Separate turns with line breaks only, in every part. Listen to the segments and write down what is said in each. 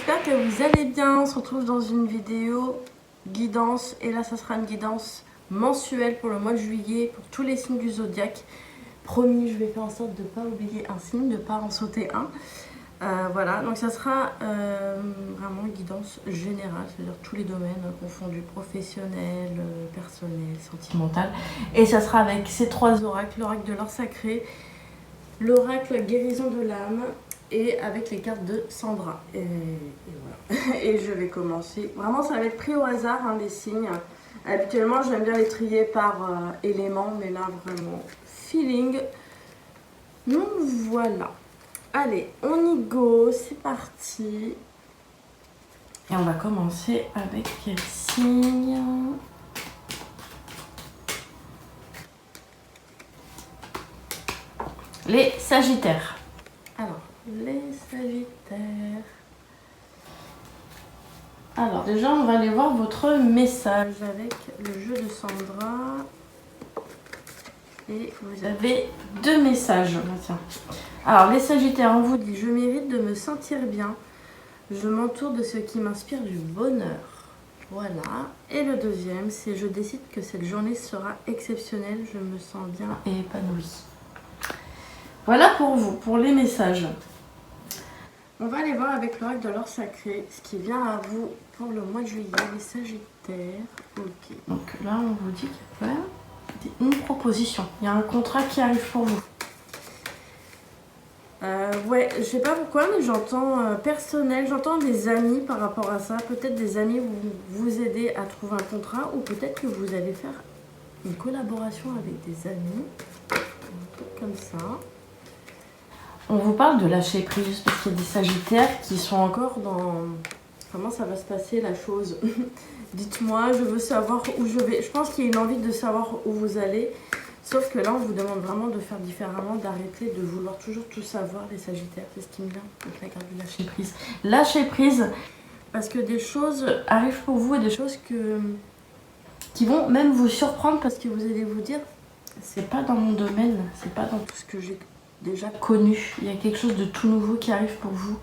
j'espère que vous allez bien. On se retrouve dans une vidéo guidance. Et là, ça sera une guidance mensuelle pour le mois de juillet, pour tous les signes du zodiaque. Promis, je vais faire en sorte de ne pas oublier un signe, de ne pas en sauter un. Voilà, donc ça sera vraiment une guidance générale, c'est-à-dire tous les domaines confondus, professionnel, personnel, sentimental. Et ça sera avec ces trois oracles, l'oracle de l'or sacré, l'oracle guérison de l'âme, et avec les cartes de Sandra. Et voilà. Et je vais commencer. Vraiment, ça va être pris au hasard, hein, les signes. Habituellement, j'aime bien les trier par éléments, mais là, vraiment, feeling. Donc voilà. Allez, on y go, c'est parti. Et on va commencer avec quel signe? Les Sagittaires. Alors, les Sagittaires. Alors, déjà, on va aller voir votre message avec le jeu de Sandra. Et vous avez deux messages. Tiens. Alors, les Sagittaires, on vous dit: je mérite de me sentir bien. Je m'entoure de ce qui m'inspire du bonheur. Voilà. Et le deuxième, c'est: je décide que cette journée sera exceptionnelle. Je me sens bien et épanouie. Voilà pour vous, pour les messages. On va aller voir avec l'oracle de l'or sacré ce qui vient à vous pour le mois de juillet, les Sagittaires. Ok. Donc là, on vous dit qu'il y a une proposition. Il y a un contrat qui arrive pour vous. Ouais, je sais pas pourquoi, mais j'entends personnel, j'entends des amis par rapport à ça. Peut-être des amis vous aider à trouver un contrat, ou peut-être que vous allez faire une collaboration avec des amis. Un truc comme ça. On vous parle de lâcher prise, parce qu'il y a des Sagittaires qui sont encore dans... Comment ça va se passer la chose? Dites-moi, je veux savoir où je vais. Je pense qu'il y a une envie de savoir où vous allez. Sauf que là, on vous demande vraiment de faire différemment, d'arrêter de vouloir toujours tout savoir, les Sagittaires. C'est ce qui me vient avec la carte du lâcher prise. Lâcher prise, parce que des choses arrivent pour vous et des choses qui vont même vous surprendre, parce que vous allez vous dire: c'est pas dans mon domaine, c'est pas dans tout ce que j'ai déjà connu. Il y a quelque chose de tout nouveau qui arrive pour vous.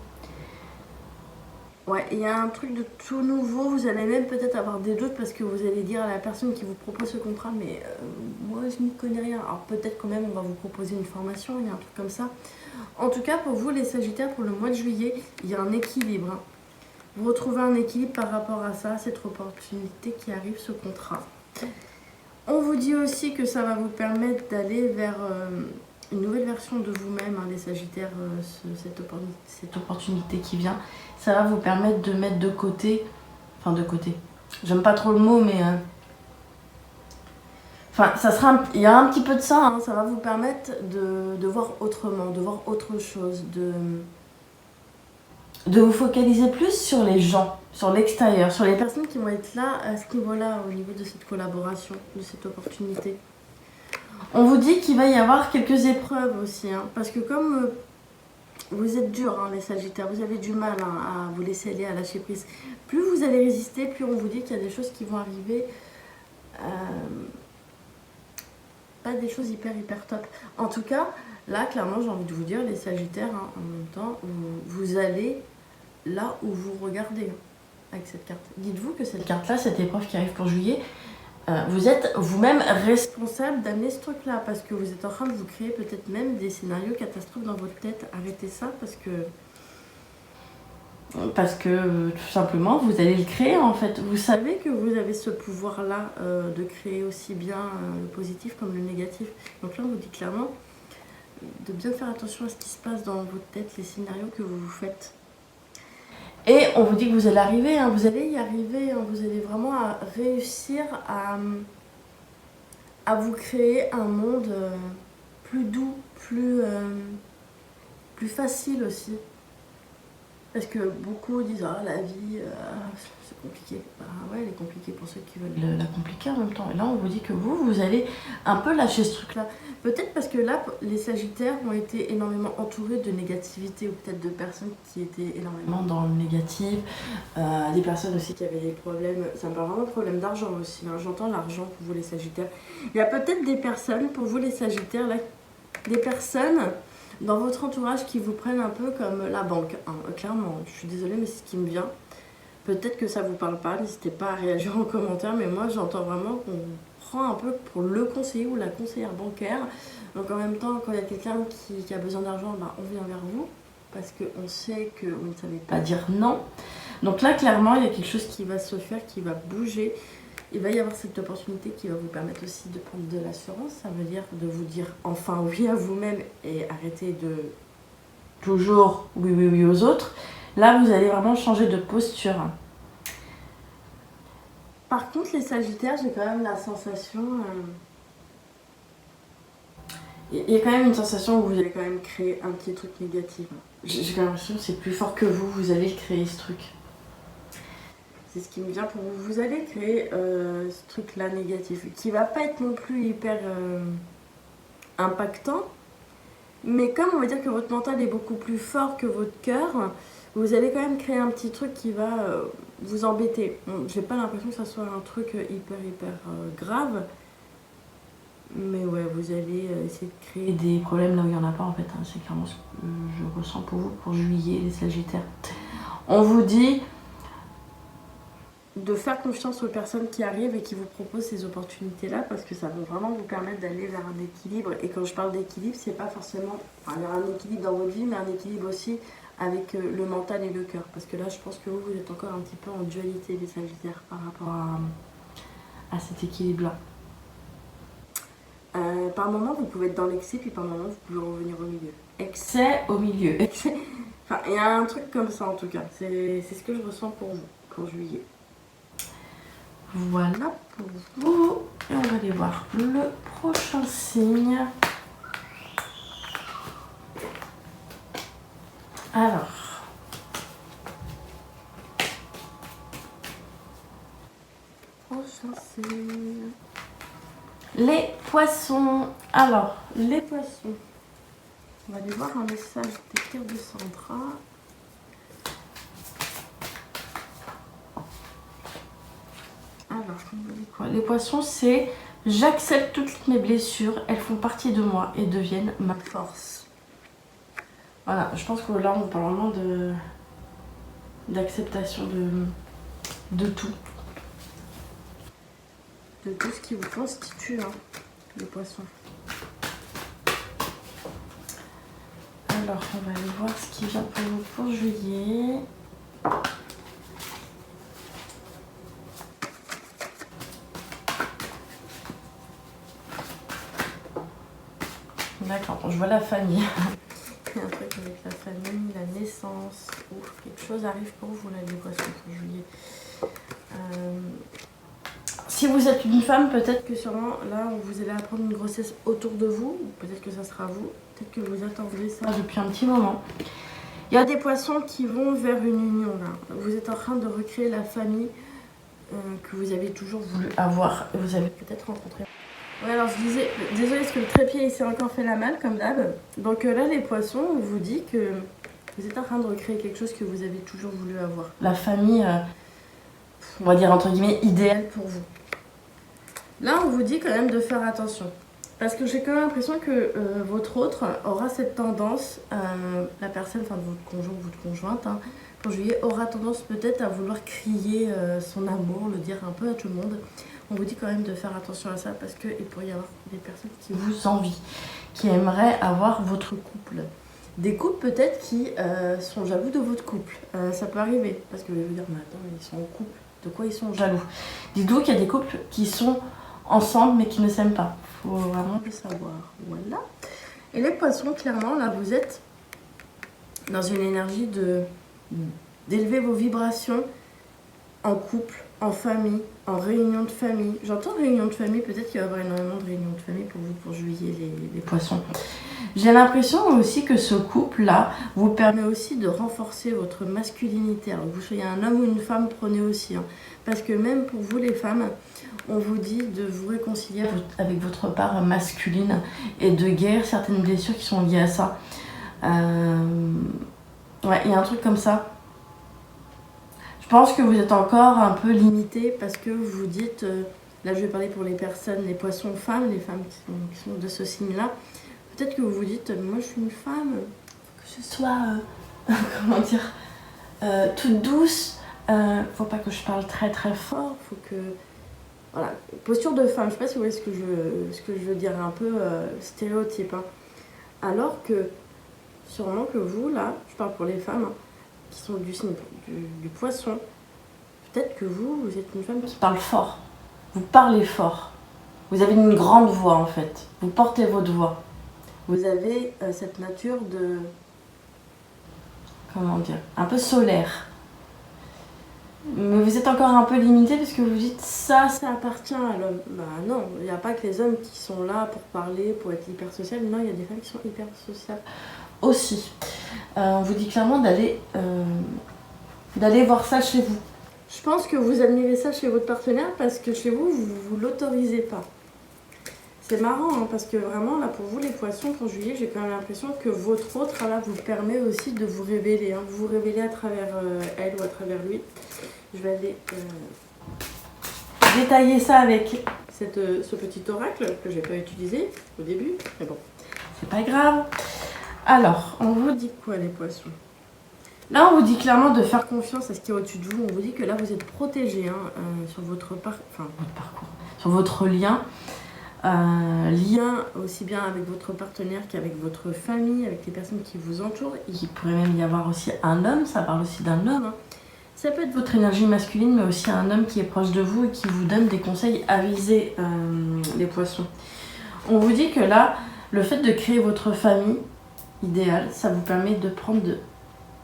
Ouais, il y a un truc de tout nouveau. Vous allez même peut-être avoir des doutes, parce que vous allez dire à la personne qui vous propose ce contrat: mais moi je n'y connais rien. Alors peut-être quand même on va vous proposer une formation, il y a un truc comme ça. En tout cas, pour vous les Sagittaires, pour le mois de juillet, il y a un équilibre, hein. Vous retrouvez un équilibre par rapport à ça, cette opportunité qui arrive, ce contrat. On vous dit aussi que ça va vous permettre d'aller vers une nouvelle version de vous-même, hein, les Sagittaires, cette opportunité qui vient. Ça va vous permettre de mettre de côté, enfin de côté, j'aime pas trop le mot, mais enfin ça sera, il y a un petit peu de ça, hein, ça va vous permettre de voir autrement, de voir autre chose, de vous focaliser plus sur les gens, sur l'extérieur, sur les personnes qui vont être là à ce niveau-là, au niveau de cette collaboration, de cette opportunité. On vous dit qu'il va y avoir quelques épreuves aussi, hein, parce que comme vous êtes dur, hein, les Sagittaires, vous avez du mal, hein, à vous laisser aller, à lâcher prise. Plus vous allez résister, plus on vous dit qu'il y a des choses qui vont arriver, pas des choses hyper top. En tout cas, là, clairement, j'ai envie de vous dire, les Sagittaires, hein, en même temps, vous allez là où vous regardez, hein, avec cette carte. Dites-vous que cette carte-là, cette épreuve qui arrive pour juillet, vous êtes vous-même responsable d'amener ce truc-là, parce que vous êtes en train de vous créer peut-être même des scénarios catastrophes dans votre tête. Arrêtez ça, parce que tout simplement, vous allez le créer en fait. Vous savez que vous avez ce pouvoir-là de créer aussi bien le positif comme le négatif. Donc là, on vous dit clairement de bien faire attention à ce qui se passe dans votre tête, les scénarios que vous vous faites. Et on vous dit que vous allez arriver, hein, vous allez y arriver, hein, vous allez vraiment réussir à vous créer un monde plus doux, plus facile aussi. Parce que beaucoup disent: ah, la vie, c'est compliqué. Bah ouais, elle est compliquée pour ceux qui veulent la compliquer en même temps. Et là, on vous dit que vous allez un peu lâcher ce truc-là. Peut-être parce que là, les Sagittaires ont été énormément entourés de négativité, ou peut-être de personnes qui étaient énormément dans le négatif. Des personnes aussi qui avaient des problèmes. Ça me parle vraiment de problèmes d'argent aussi, hein. J'entends l'argent pour vous les Sagittaires. Il y a peut-être des personnes, pour vous les Sagittaires, là, des personnes dans votre entourage qui vous prennent un peu comme la banque, hein. Clairement, je suis désolée mais c'est ce qui me vient. Peut-être que ça vous parle pas, n'hésitez pas à réagir en commentaire, mais moi j'entends vraiment qu'on prend un peu pour le conseiller ou la conseillère bancaire. Donc en même temps, quand il y a quelqu'un qui a besoin d'argent, bah, on vient vers vous, parce qu'on sait que vous ne savez pas dire non. Donc là, clairement, il y a quelque chose qui va se faire, qui va bouger. Il va y avoir cette opportunité qui va vous permettre aussi de prendre de l'assurance. Ça veut dire de vous dire enfin oui à vous-même et arrêter de toujours oui, oui, oui aux autres. Là, vous allez vraiment changer de posture. Par contre, les Sagittaires, j'ai quand même la sensation... Il y a quand même une sensation où vous allez quand même créer un petit truc négatif. J'ai quand même l'impression que c'est plus fort que vous, vous allez créer ce truc. C'est ce qui me vient pour vous. Vous allez créer ce truc-là négatif, qui va pas être non plus hyper impactant. Mais comme on va dire que votre mental est beaucoup plus fort que votre cœur, vous allez quand même créer un petit truc qui va vous embêter. Bon, j'ai pas l'impression que ça soit un truc hyper grave. Mais ouais, vous allez essayer de créer des problèmes là où il n'y en a pas en fait. Hein. C'est clairement ce que je ressens pour vous, pour juillet, les Sagittaires. On vous dit de faire confiance aux personnes qui arrivent et qui vous proposent ces opportunités-là, parce que ça va vraiment vous permettre d'aller vers un équilibre. Et quand je parle d'équilibre, c'est pas forcément vers un équilibre dans votre vie, mais un équilibre aussi avec le mental et le cœur. Parce que là, je pense que vous êtes encore un petit peu en dualité, les Sagittaires, par rapport à cet équilibre-là. Par moment, vous pouvez être dans l'excès, puis par moment, vous pouvez revenir au milieu. Excès au milieu. Excès... Enfin, il y a un truc comme ça en tout cas. C'est ce que je ressens pour vous, pour juillet. Voilà pour vous. Et on va aller voir le prochain signe. Alors. Prochain signe. Les poissons. Alors, les poissons. On va aller voir un message des cartes de Sandra. Alors, quoi? Les poissons, c'est j'accepte toutes mes blessures, elles font partie de moi et deviennent ma force. Voilà, je pense que là, on parle vraiment d'acceptation de tout. De tout ce qui vous constitue, hein, les poissons. Alors, on va aller voir ce qui vient pour vous pour juillet. D'accord, je vois la famille. Il y a un truc avec la famille, la naissance. Ouf, quelque chose arrive pour vous, là, les poissons, pour juillet. Si vous êtes une femme, peut-être que sûrement, là, vous allez apprendre une grossesse autour de vous. Peut-être que ça sera vous. Peut-être que vous attendrez ça depuis un petit moment. Il y a des poissons qui vont vers une union, là. Vous êtes en train de recréer la famille que vous avez toujours voulu avoir. Et vous avez peut-être rencontré. Ouais, alors je disais, désolé parce que le trépied il s'est encore fait la malle comme d'hab. Donc là les poissons, on vous dit que vous êtes en train de recréer quelque chose que vous avez toujours voulu avoir. La famille, on va dire entre guillemets, idéale pour vous. Là on vous dit quand même de faire attention. Parce que j'ai quand même l'impression que votre autre aura cette tendance, la personne, enfin votre conjoint ou votre conjointe, hein, pour juillet, aura tendance peut-être à vouloir crier son amour, le dire un peu à tout le monde. On vous dit quand même de faire attention à ça parce qu'il pourrait y avoir des personnes qui vous envient, qui aimeraient avoir votre couple. Des couples peut-être qui sont jaloux de votre couple. Ça peut arriver parce que vous allez vous dire, mais attends, ils sont en couple, de quoi ils sont jaloux? Dites-vous qu'il y a des couples qui sont ensemble mais qui ne s'aiment pas. Il faut vraiment le savoir. Voilà. Et les poissons, clairement, là vous êtes dans une énergie d'élever vos vibrations en couple, en famille, en réunion de famille. J'entends réunion de famille, peut-être qu'il va y avoir énormément de réunions de famille pour vous pour juillet les poissons. J'ai l'impression aussi que ce couple-là vous permet aussi de renforcer votre masculinité. Alors que vous soyez un homme ou une femme, prenez aussi. Hein. Parce que même pour vous les femmes, on vous dit de vous réconcilier avec votre part masculine et de guérir certaines blessures qui sont liées à ça. Ouais, il y a un truc comme ça. Je pense que vous êtes encore un peu limité parce que vous vous dites, là je vais parler pour les personnes, les poissons femmes, les femmes qui sont de ce signe-là, Peut-être que vous vous dites, moi je suis une femme, que ce soit, comment dire, toute douce, faut pas que je parle très très fort, faut que... Voilà, posture de femme, je sais pas si vous voyez ce que je veux dire, un peu stéréotype. Hein. Alors que, sûrement que vous, là, je parle pour les femmes, hein, qui sont du signe du poisson, peut-être que vous êtes une femme qui parle fort. Vous parlez fort. Vous avez une grande voix en fait. Vous portez votre voix. Vous avez cette nature de... Comment dire? Un peu solaire. Mais vous êtes encore un peu limité parce que vous dites ça appartient à l'homme. Bah non, il n'y a pas que les hommes qui sont là pour parler, pour être hyper social. Non, il y a des femmes qui sont hyper sociales aussi. On vous dit clairement d'aller voir ça chez vous. Je pense que vous admirez ça chez votre partenaire parce que chez vous, vous l'autorisez pas. C'est marrant hein, parce que vraiment là pour vous les poissons pour juillet, j'ai quand même l'impression que votre autre là vous permet aussi de vous révéler. Hein, vous révéler à travers elle ou à travers lui. Je vais aller détailler ça avec ce petit oracle que j'ai pas utilisé au début. Mais bon, c'est pas grave. Alors, on vous dit quoi les poissons? Là, on vous dit clairement de faire confiance à ce qui est au-dessus de vous. On vous dit que là, vous êtes protégé hein, sur votre parcours, sur votre lien. Lien aussi bien avec votre partenaire qu'avec votre famille, avec les personnes qui vous entourent. Il pourrait même y avoir aussi un homme, ça parle aussi d'un homme. Hein. Ça peut être votre énergie masculine, mais aussi un homme qui est proche de vous et qui vous donne des conseils avisés, les poissons. On vous dit que là, le fait de créer votre famille idéale, ça vous permet de prendre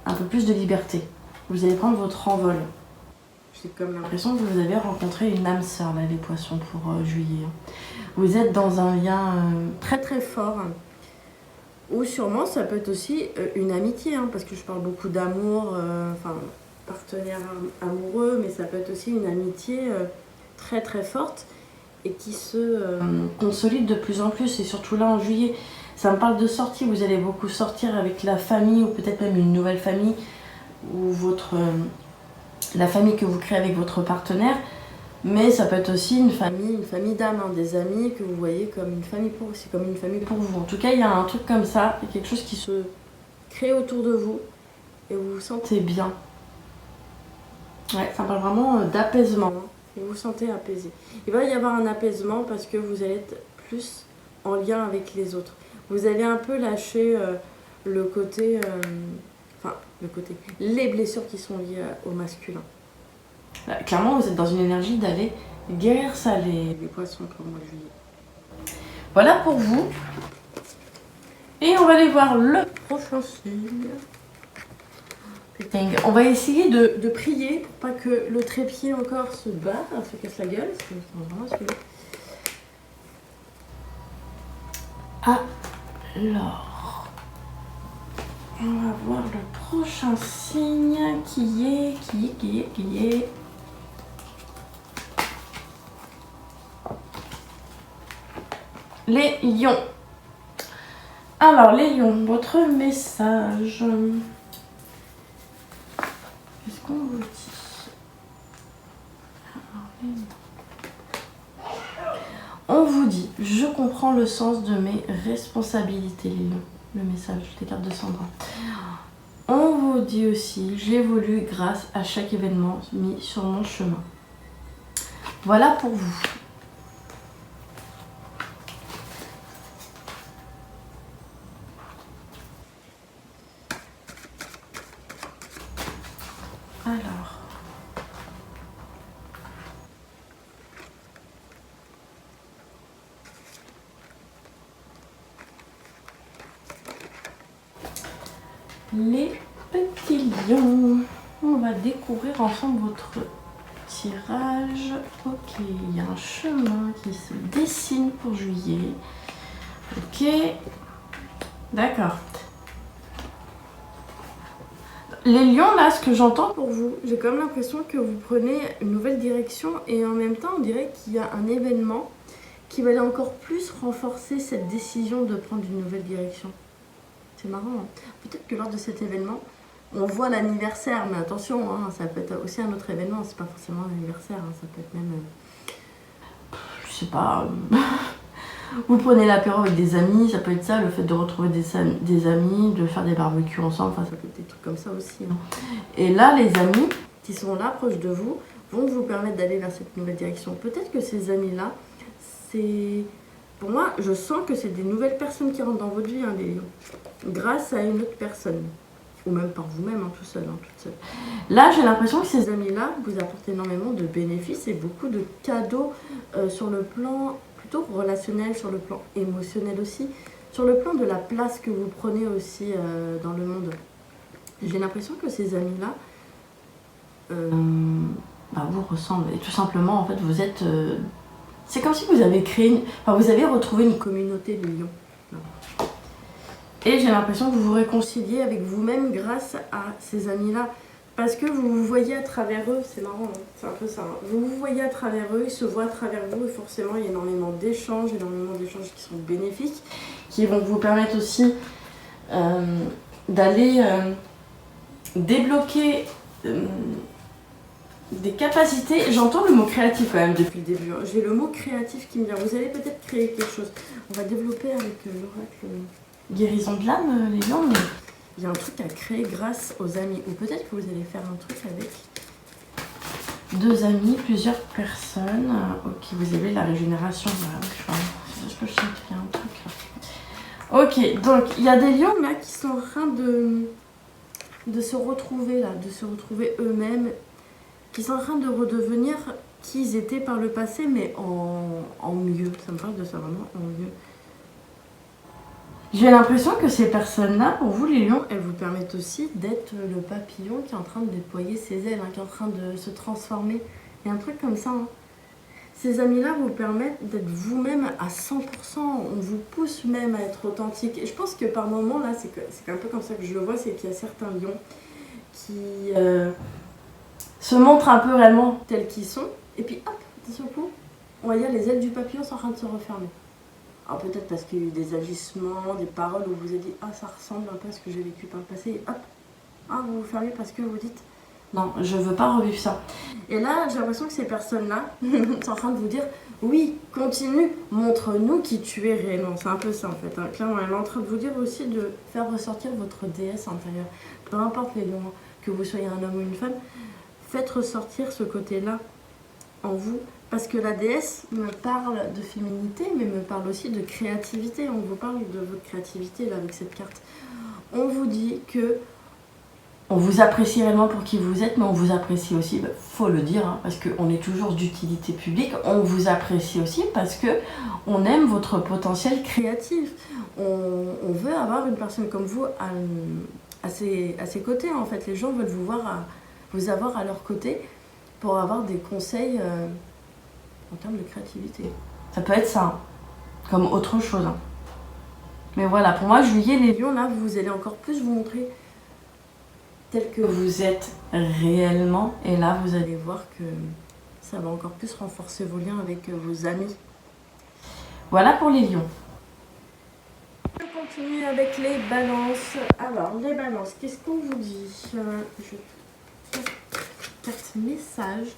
un peu plus de liberté. Vous allez prendre votre envol. J'ai comme l'impression que vous avez rencontré une âme sœur, là, les poissons, pour juillet. Vous êtes dans un lien très très fort. Ou sûrement, ça peut être aussi une amitié, hein, parce que je parle beaucoup d'amour, partenaire amoureux, mais ça peut être aussi une amitié très très forte et qui se consolide de plus en plus. Et surtout là, en juillet, ça me parle de sortie. Vous allez beaucoup sortir avec la famille ou peut-être même une nouvelle famille ou la famille que vous créez avec votre partenaire. Mais ça peut être aussi une famille d'âme, hein, des amis que vous voyez comme une famille pour aussi, comme une famille pour vous. En tout cas, il y a un truc comme ça, il y a quelque chose qui se crée autour de vous et vous vous sentez bien. Ouais, ça parle vraiment d'apaisement. Hein, et vous vous sentez apaisé. Il va y avoir un apaisement parce que vous allez être plus en lien avec les autres. Vous allez un peu lâcher le côté, les blessures qui sont liées au masculin. Là, clairement, vous êtes dans une énergie d'aller guérir ça, les poissons pour le mois de juillet. Voilà pour vous. Et on va aller voir le prochain signe. On va essayer de prier pour pas que le trépied encore se bat, se casse la gueule. Alors, on va voir le prochain signe qui est. Les lions. Alors, les lions, votre message. Qu'est-ce qu'on vous dit? On vous dit, je comprends le sens de mes responsabilités, les lions. Le message des cartes de Sandra. On vous dit aussi, j'évolue grâce à chaque événement mis sur mon chemin. Voilà pour vous. Alors, les petits lions, on va découvrir ensemble votre tirage. Ok, il y a un chemin qui se dessine pour juillet. Ok, d'accord. Les lions, là, ce que j'entends pour vous, j'ai quand même l'impression que vous prenez une nouvelle direction et en même temps, on dirait qu'il y a un événement qui va aller encore plus renforcer cette décision de prendre une nouvelle direction. C'est marrant. Hein. Peut-être que lors de cet événement, on voit l'anniversaire, mais attention, hein, ça peut être aussi un autre événement, c'est pas forcément un anniversaire, hein, ça peut être même, je sais pas, Vous prenez l'apéro avec des amis, ça peut être ça, le fait de retrouver des amis, de faire des barbecues ensemble, enfin ça peut être des trucs comme ça aussi. Hein. Et là, les amis qui sont là, proches de vous, vont vous permettre d'aller vers cette nouvelle direction. Peut-être que ces amis-là, c'est... Pour moi, je sens que c'est des nouvelles personnes qui rentrent dans votre vie, hein, les lions. Grâce à une autre personne. Ou même par vous-même, hein, tout seul, hein, toute seule. Là, j'ai l'impression que ces amis-là vous apportent énormément de bénéfices et beaucoup de cadeaux sur le plan plutôt relationnel, sur le plan émotionnel aussi, sur le plan de la place que vous prenez aussi dans le monde. J'ai l'impression que ces amis-là vous ressemblent. Et tout simplement, en fait, vous êtes... c'est comme si vous avez créé... vous avez retrouvé une communauté de lions. Et j'ai l'impression que vous vous réconciliez avec vous-même grâce à ces amis-là. Parce que vous vous voyez à travers eux, c'est marrant, hein, c'est un peu ça. Hein. Vous vous voyez à travers eux, ils se voient à travers vous, et forcément il y a énormément d'échanges qui sont bénéfiques, qui vont vous permettre aussi d'aller débloquer des capacités. J'entends le mot créatif quand même depuis le début. Hein. J'ai le mot créatif qui me vient. Vous allez peut-être créer quelque chose. On va développer avec l'oracle guérison de l'âme, les lions, mais il y a un truc à créer grâce aux amis. Ou peut-être que vous allez faire un truc avec 2 amis, plusieurs personnes. Ok, vous avez la régénération. Je peux chercher un truc là. Ok, donc il y a des lions là qui sont en train de se retrouver là, de se retrouver eux-mêmes, qui sont en train de redevenir qui ils étaient par le passé, mais en mieux. Ça me parle de ça vraiment, en mieux. J'ai l'impression que ces personnes-là, pour vous les lions, elles vous permettent aussi d'être le papillon qui est en train de déployer ses ailes, hein, qui est en train de se transformer. Il y a un truc comme ça. Hein. Ces amis-là vous permettent d'être vous-même à 100%. On vous pousse même à être authentique. Et je pense que par moments, là, c'est un peu comme ça que je le vois, c'est qu'il y a certains lions qui se montrent un peu réellement tels qu'ils sont. Et puis hop, d'un seul coup, on va dire les ailes du papillon sont en train de se refermer. Alors peut-être parce qu'il y a eu des agissements, des paroles où vous vous avez dit « Ah, ça ressemble un peu à ce que j'ai vécu par le passé. » Et hop, vous vous fermez parce que vous dites « Non, je veux pas revivre ça. » Et là, j'ai l'impression que ces personnes-là sont en train de vous dire « Oui, continue, montre-nous qui tu es réellement. » C'est un peu ça en fait. Hein. Clairement, elle est en train de vous dire aussi de faire ressortir votre déesse intérieure. Peu importe les lions, que vous soyez un homme ou une femme, faites ressortir ce côté-là en vous. Parce que la déesse me parle de féminité, mais me parle aussi de créativité. On vous parle de votre créativité là avec cette carte. On vous dit que on vous apprécie réellement pour qui vous êtes, mais on vous apprécie aussi, faut le dire, hein, parce qu'on est toujours d'utilité publique. On vous apprécie aussi parce que on aime votre potentiel créatif. On veut avoir une personne comme vous à ses côtés. En fait, les gens veulent vous avoir à leur côté pour avoir des conseils. En termes de créativité. Ça peut être ça, hein, comme autre chose. Hein. Mais voilà, pour moi, juillet, les lions, là, vous allez encore plus vous montrer tel que vous êtes réellement. Et là, vous allez voir que ça va encore plus renforcer vos liens avec vos amis. Voilà pour les lions. Je continue avec les balances. Alors, les balances, qu'est-ce qu'on vous dit? Carte message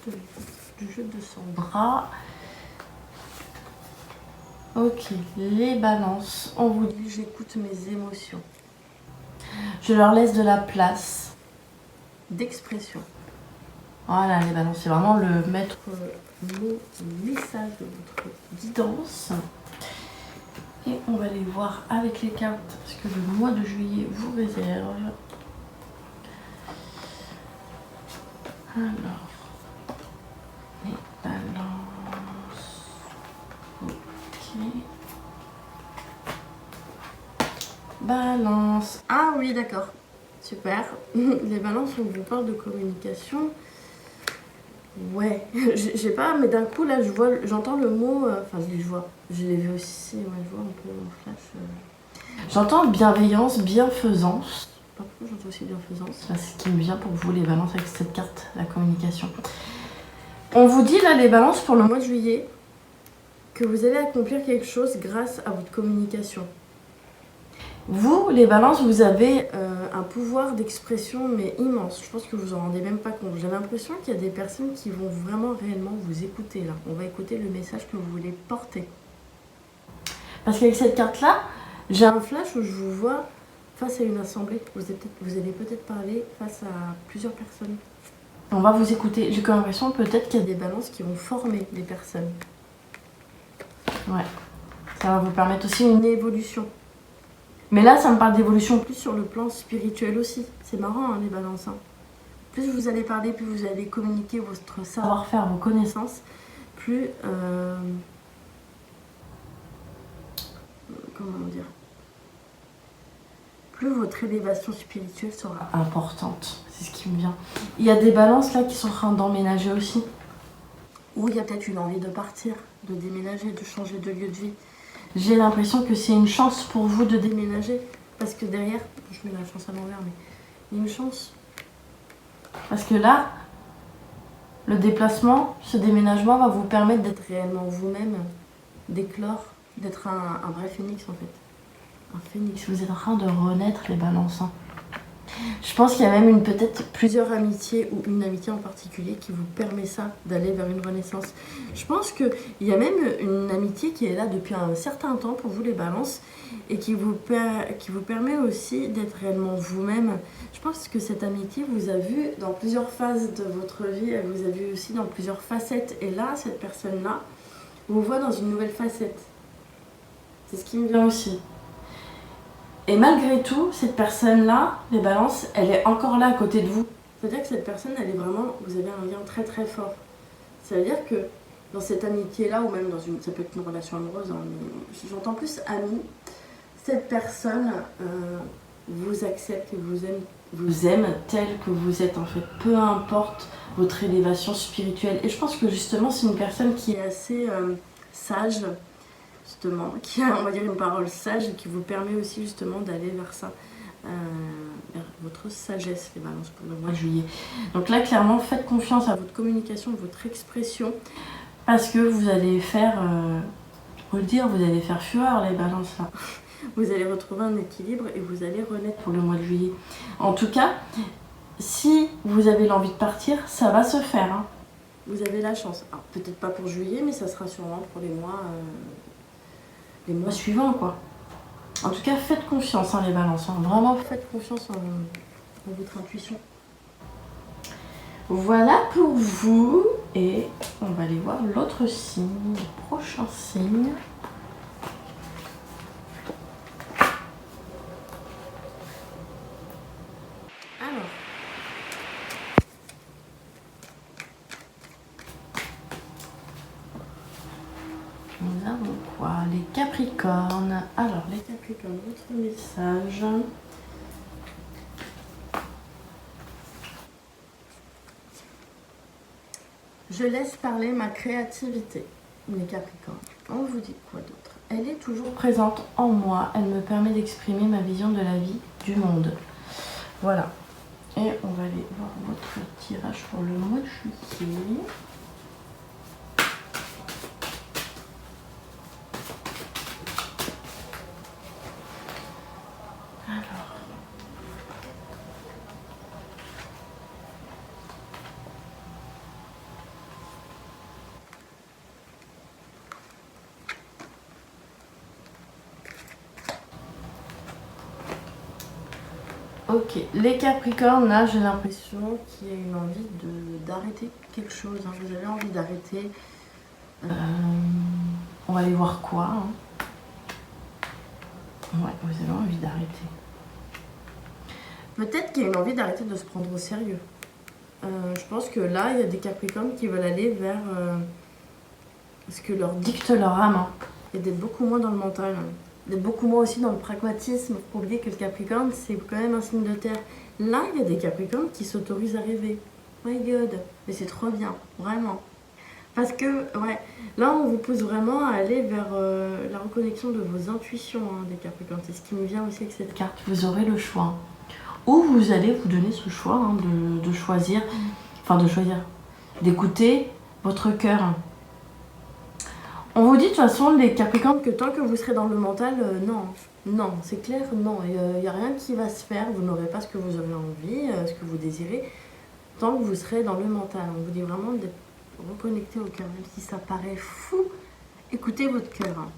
du jeu de Sandra. Ok, les balances. On vous dit, j'écoute mes émotions. Je leur laisse de la place d'expression. Voilà, les balances, c'est vraiment le maître mot, message de votre guidance. Et on va aller voir avec les cartes ce que le mois de juillet vous réserve. Alors, les balances. Ok. Balance. Ah oui, d'accord. Super. Les balances, on vous parle de communication. Ouais, j'ai pas, mais d'un coup là, j'entends le mot. Je l'ai vu aussi. Ouais, je vois un peu en flash. J'entends bienveillance, bienfaisance. Pas pourquoi j'entends aussi bienfaisance. C'est ce qui me vient pour vous, les balances, avec cette carte, la communication. On vous dit là, les balances, pour le mois de juillet, que vous allez accomplir quelque chose grâce à votre communication. Vous, les balances, vous avez un pouvoir d'expression mais immense. Je pense que vous en rendez même pas compte. J'ai l'impression qu'il y a des personnes qui vont vraiment réellement vous écouter là. On va écouter le message que vous voulez porter. Parce qu'avec cette carte-là, j'ai un flash où je vous vois face à une assemblée. Vous allez peut-être parler face à plusieurs personnes. On va vous écouter. J'ai comme l'impression peut-être qu'il y a des balances qui vont former des personnes. Ouais. Ça va vous permettre aussi une évolution. Mais là, ça me parle d'évolution plus sur le plan spirituel aussi. C'est marrant, hein, les balances. Hein. Plus vous allez parler, plus vous allez communiquer votre savoir-faire, vos connaissances, plus... comment dire, plus votre élévation spirituelle sera importante. C'est ce qui me vient. Il y a des balances là qui sont en train d'emménager aussi. Ou il y a peut-être une envie de partir, de déménager, de changer de lieu de vie. J'ai l'impression que c'est une chance pour vous de déménager. Parce que derrière, je mets la chance à l'envers, mais il y a une chance. Parce que là, le déplacement, ce déménagement va vous permettre d'être réellement vous-même, d'éclore, d'être un vrai phénix en fait. Un phénix, vous êtes en train de renaître les balances. Hein. Je pense qu'il y a même peut-être plusieurs amitiés ou une amitié en particulier qui vous permet ça, d'aller vers une renaissance. Je pense qu'il y a même une amitié qui est là depuis un certain temps pour vous les balances et qui vous permet aussi d'être réellement vous-même. Je pense que cette amitié vous a vu dans plusieurs phases de votre vie, elle vous a vu aussi dans plusieurs facettes. Et là, cette personne-là vous voit dans une nouvelle facette. C'est ce qui me vient aussi. Et malgré tout, cette personne-là, les balances, elle est encore là à côté de vous. C'est-à-dire que cette personne, elle est vraiment, vous avez un lien très très fort. Ça veut dire que dans cette amitié-là, ou même dans ça peut être une relation amoureuse, hein, mais j'entends plus amie, cette personne vous accepte et vous aime tel que vous êtes en fait. Peu importe votre élévation spirituelle. Et je pense que justement, c'est une personne qui est assez sage, justement, qui a, on va dire, une parole sage et qui vous permet aussi justement d'aller vers ça, vers votre sagesse, les balances, pour le mois de juillet. Donc là, clairement, faites confiance à votre communication, votre expression, parce que vous allez faire, faut le dire, vous allez faire fureur, les balances là. Vous allez retrouver un équilibre et vous allez renaître pour le mois de juillet. En tout cas, si vous avez l'envie de partir, ça va se faire. Hein. Vous avez la chance. Alors, peut-être pas pour juillet, mais ça sera sûrement pour les mois suivants, quoi. En tout cas, faites confiance, hein, les balances. Hein. Vraiment, faites confiance en votre intuition. Voilà pour vous. Et on va aller voir l'autre signe, le prochain signe. Alors. Nous avons quoi? Les Capricornes. Alors, les Capricornes, votre message. Je laisse parler ma créativité. Les Capricornes. On vous dit quoi d'autre? Elle est toujours présente en moi. Elle me permet d'exprimer ma vision de la vie, du monde. Voilà. Et on va aller voir votre tirage pour le mois de juillet. Ok, les Capricornes, là j'ai l'impression qu'il y a une envie d'arrêter quelque chose. Hein. Vous avez envie d'arrêter. On va aller voir quoi. Hein. Ouais, vous avez envie d'arrêter. Peut-être qu'il y a une envie d'arrêter de se prendre au sérieux. Je pense que là, il y a des Capricornes qui veulent aller vers ce que leur dicte leur âme. Hein. Et d'être beaucoup moins dans le mental. Hein. D'être beaucoup moins aussi dans le pragmatisme. Faut oublier que le Capricorne, c'est quand même un signe de terre. Là, il y a des Capricornes qui s'autorisent à rêver. My God, mais c'est trop bien, vraiment. Parce que, ouais, là, on vous pousse vraiment à aller vers la reconnexion de vos intuitions, hein, des Capricornes. C'est ce qui me vient aussi avec cette carte. Vous aurez le choix. Ou vous allez vous donner ce choix hein, de choisir, d'écouter votre cœur. On vous dit de toute façon, les Capricornes, que tant que vous serez dans le mental, non, c'est clair, non. Il n'y a rien qui va se faire, vous n'aurez pas ce que vous avez envie, ce que vous désirez, tant que vous serez dans le mental. On vous dit vraiment d'être reconnecté au cœur, même si ça paraît fou, écoutez votre cœur. Hein.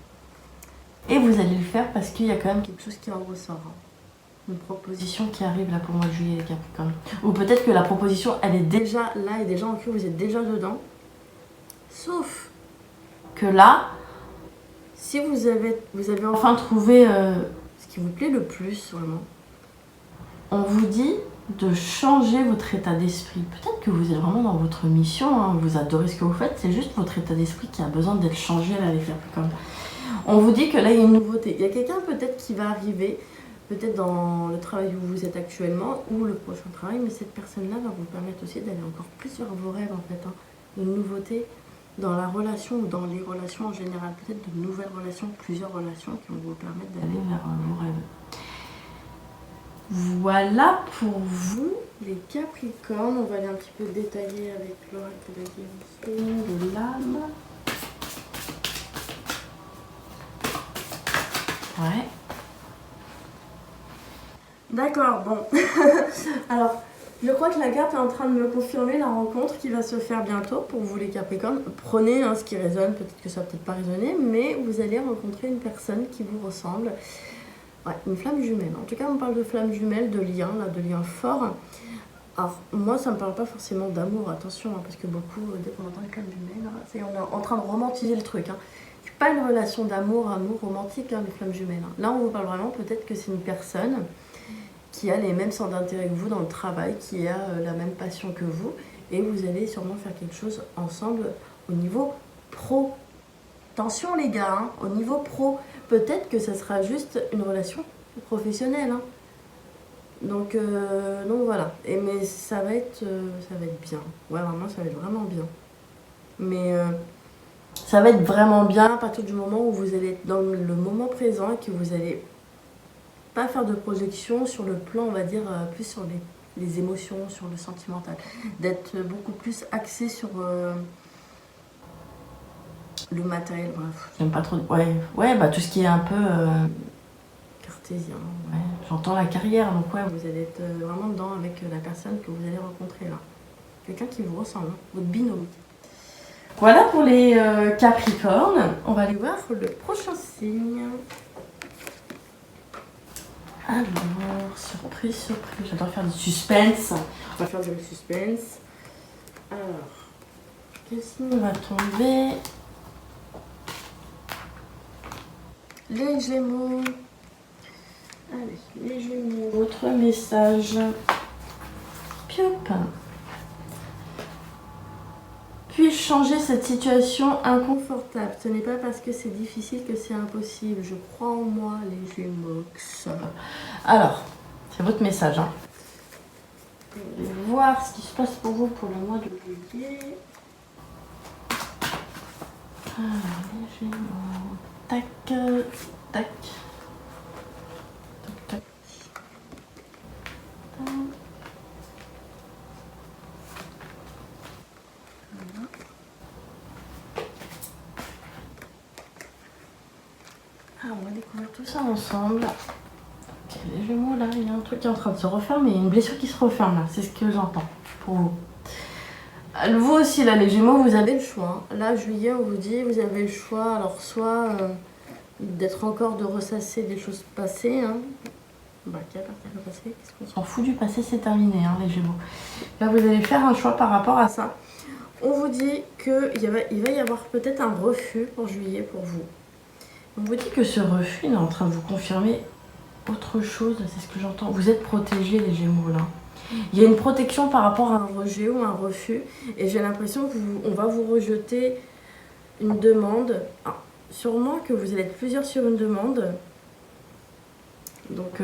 Et vous allez le faire parce qu'il y a quand même quelque chose qui en ressort. Une proposition qui arrive là pour le mois de juillet, les Capricornes. Ou peut-être que la proposition, elle est déjà là, et déjà en cours, vous êtes déjà dedans. Sauf que là, si vous avez enfin trouvé ce qui vous plaît le plus, vraiment, on vous dit de changer votre état d'esprit. Peut-être que vous êtes vraiment dans votre mission, hein, vous adorez ce que vous faites, c'est juste votre état d'esprit qui a besoin d'être changé là, les Capricornes. On vous dit que là, il y a une nouveauté. Il y a quelqu'un peut-être qui va arriver, peut-être dans le travail où vous êtes actuellement, ou le prochain travail, mais cette personne-là va vous permettre aussi d'aller encore plus vers vos rêves, en fait. Hein. Une nouveauté dans la relation ou dans les relations en général. Peut-être de nouvelles relations, plusieurs relations qui vont vous permettre d'aller vers vos rêves. Voilà pour vous, les Capricornes. On va aller un petit peu détailler avec l'oracle de la guérison de l'âme. Ouais. D'accord, bon. Alors, je crois que la carte est en train de me confirmer la rencontre qui va se faire bientôt pour vous les Capricornes. Prenez hein, ce qui résonne, peut-être que ça va peut-être pas résonner, mais vous allez rencontrer une personne qui vous ressemble. Ouais, une flamme jumelle. En tout cas, on parle de flamme jumelle, de lien, là, de lien fort. Alors, moi, ça me parle pas forcément d'amour, attention, hein, parce que beaucoup, dès qu'on entend une flamme jumelle, on est en train de romantiser le truc. Hein. C'est pas une relation d'amour, amour romantique, hein, les flammes jumelles. Hein. Là, on vous parle vraiment, peut-être que c'est une personne qui a les mêmes centres d'intérêt que vous dans le travail, qui a la même passion que vous, et vous allez sûrement faire quelque chose ensemble au niveau pro. Attention les gars, hein, au niveau pro, peut-être que ça sera juste une relation professionnelle. Hein. Donc voilà, mais ça va être bien. Ouais, vraiment, ça va être vraiment bien. Mais ça va être vraiment bien à partir du moment où vous allez être dans le moment présent et que vous allez pas faire de projection sur le plan, on va dire, plus sur les émotions, sur le sentimental. D'être beaucoup plus axé sur le matériel, bref. J'aime pas trop. Ouais, bah tout ce qui est un peu cartésien. Ouais, j'entends la carrière, donc ouais, vous allez être vraiment dedans avec la personne que vous allez rencontrer là. Quelqu'un qui vous ressemble, hein, votre binôme. Voilà pour les Capricornes. On va aller voir le prochain signe. Alors, surprise, surprise. J'adore faire du suspense. On va faire du suspense. Alors, quel signe va tomber? Les Gémeaux. Allez, les Gémeaux. Votre message. Piop. Puis-je changer cette situation inconfortable? Ce n'est pas parce que c'est difficile que c'est impossible. Je crois en moi, les Gémeaux. Alors, c'est votre message. Hein. Je vais voir ce qui se passe pour vous pour le mois de juillet. Alors, les Gémeaux. Tac, tac. Tac, tac. On va découvrir tout ça ensemble. Okay, les Gémeaux, là, il y a un truc qui est en train de se refermer. Il y a une blessure qui se referme, là. C'est ce que j'entends pour vous. Vous aussi, là, les Gémeaux, vous avez le choix. Hein. Là, juillet, on vous dit, vous avez le choix. Alors, soit d'être encore de ressasser des choses passées. Hein. Bah, qui appartient au passé. Qu'est-ce qu'on s'en fout du passé, c'est terminé, hein, les Gémeaux. Là, vous allez faire un choix par rapport à ça. On vous dit qu'il va y avoir peut-être un refus pour juillet pour vous. On vous dit que ce refus est en train de vous confirmer autre chose, c'est ce que j'entends. Vous êtes protégés, les Gémeaux, là. Il y a une protection par rapport à un rejet ou un refus. Et j'ai l'impression qu'on va vous rejeter une demande. Ah, sûrement que vous allez être plusieurs sur une demande. Donc,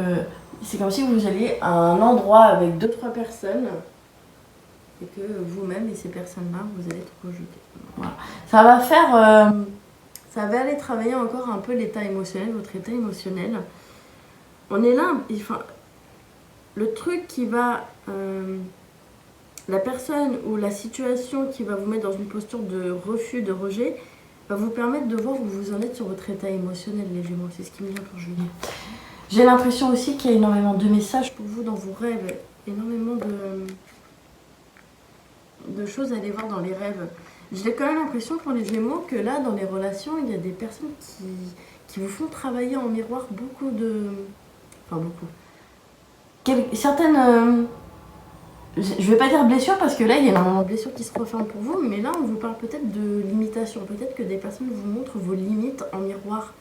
c'est comme si vous alliez à un endroit avec 2-3 personnes. Et que vous-même et ces personnes-là, vous allez être rejetés. Voilà. Ça va faire... ça va aller travailler encore un peu l'état émotionnel, votre état émotionnel. On est là, enfin, le truc qui va... la personne ou la situation qui va vous mettre dans une posture de refus, de rejet, va vous permettre de voir où vous en êtes sur votre état émotionnel, les Gémeaux. C'est ce qui me vient pour juillet. J'ai l'impression aussi qu'il y a énormément de messages pour vous dans vos rêves. Énormément de choses à aller voir dans les rêves. J'ai quand même l'impression pour les Gémeaux que là, dans les relations, il y a des personnes qui vous font travailler en miroir beaucoup de... Enfin beaucoup. Certaines... je vais pas dire blessures parce que là il y a énormément de blessures qui se referment pour vous, mais là on vous parle peut-être de limitation. Peut-être que des personnes vous montrent vos limites en miroir.